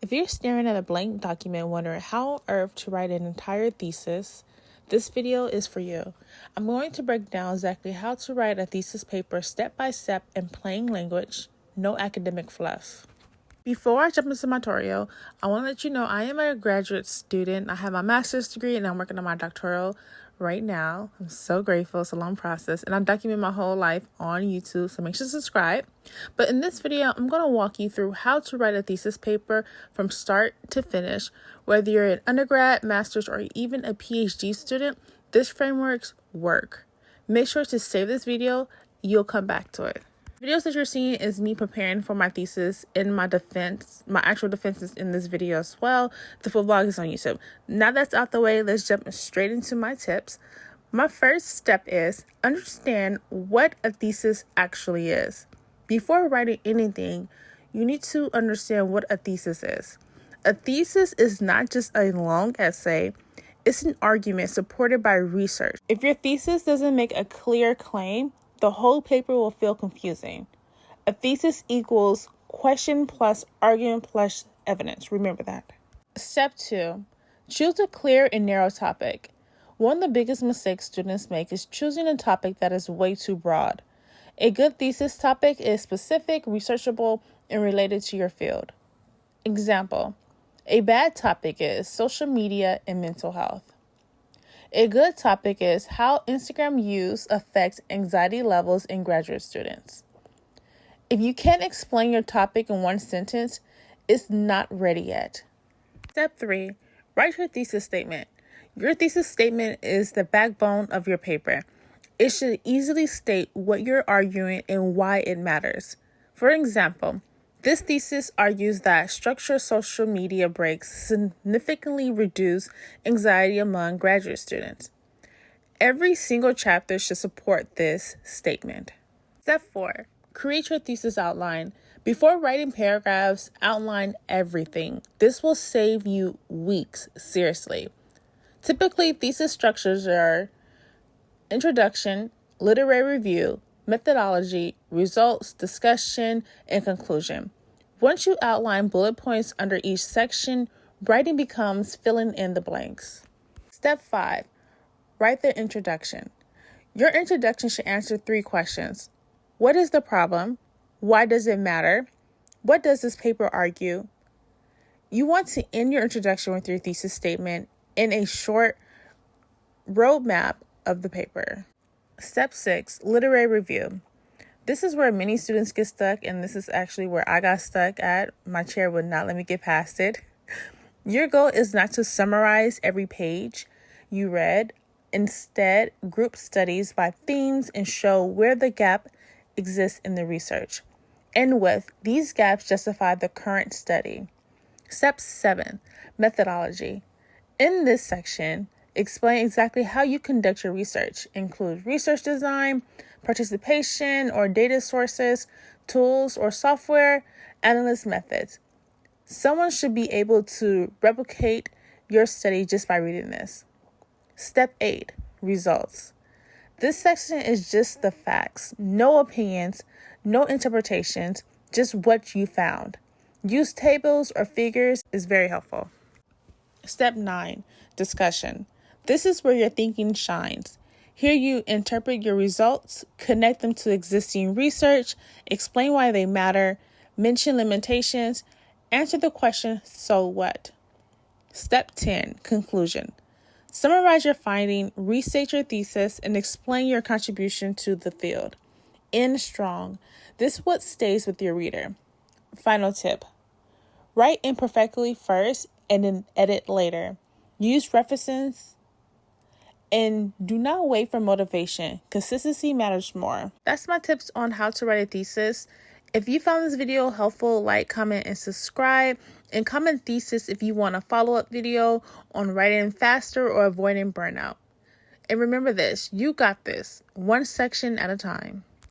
If you're staring at a blank document wondering how on earth to write an entire thesis, this video is for you. I'm going to break down exactly how to write a thesis paper step by step in plain language, no academic fluff. Before I jump into my tutorial, I want to let you know I am a graduate student. I have my master's degree and I'm working on my doctoral right now. I'm so grateful. It's a long process and I document my whole life on YouTube, so make sure to subscribe. But in this video, I'm going to walk you through how to write a thesis paper from start to finish. Whether you're an undergrad, master's, or even a PhD student, this frameworks work. Make sure to save this video. You'll come back to it. Videos that you're seeing is me preparing for my thesis in my defense. My actual defense is in this video as well. The full vlog is on YouTube. Now that's out the way, let's jump straight into my tips. My first step is understand what a thesis actually is. Before writing anything, you need to understand what a thesis is. A thesis is not just a long essay. It's an argument supported by research. If your thesis doesn't make a clear claim, the whole paper will feel confusing. A thesis equals question plus argument plus evidence. Remember that. Step 2. Choose a clear and narrow topic. One of the biggest mistakes students make is choosing a topic that is way too broad. A good thesis topic is specific, researchable, and related to your field. Example, a bad topic is social media and mental health. A good topic is how Instagram use affects anxiety levels in graduate students. If you can't explain your topic in one sentence, it's not ready yet. Step 3, write your thesis statement. Your thesis statement is the backbone of your paper. It should easily state what you're arguing and why it matters. For example, this thesis argues that structured social media breaks significantly reduce anxiety among graduate students. Every single chapter should support this statement. Step 4, create your thesis outline. Before writing paragraphs, outline everything. This will save you weeks, seriously. Typically, thesis structures are introduction, literary review, methodology, results, discussion, and conclusion. Once you outline bullet points under each section, writing becomes filling in the blanks. Step 5, write the introduction. Your introduction should answer 3 questions. What is the problem? Why does it matter? What does this paper argue? You want to end your introduction with your thesis statement in a short roadmap of the paper. Step 6, literary review. This is where many students get stuck, and this is actually where I got stuck at. My chair would not let me get past it. Your goal is not to summarize every page you read. Instead, group studies by themes and show where the gap exists in the research. And with these gaps justify the current study. Step 7, methodology. In this section, explain exactly how you conduct your research. Include research design, participation or data sources, tools or software, analyst methods. Someone should be able to replicate your study just by reading this. Step 8, results. This section is just the facts, no opinions, no interpretations, just what you found. Use tables or figures is very helpful. Step 9, discussion. This is where your thinking shines. Here you interpret your results, connect them to existing research, explain why they matter, mention limitations, answer the question, so what? Step 10, conclusion. Summarize your finding, restate your thesis, and explain your contribution to the field. End strong. This is what stays with your reader. Final tip. Write imperfectly first and then edit later. Use references and do not wait for motivation. Consistency matters more. That's my tips on how to write a thesis. If you found this video helpful, like, comment, and subscribe. And comment thesis if you want a follow-up video on writing faster or avoiding burnout. And remember this, you got this, one section at a time.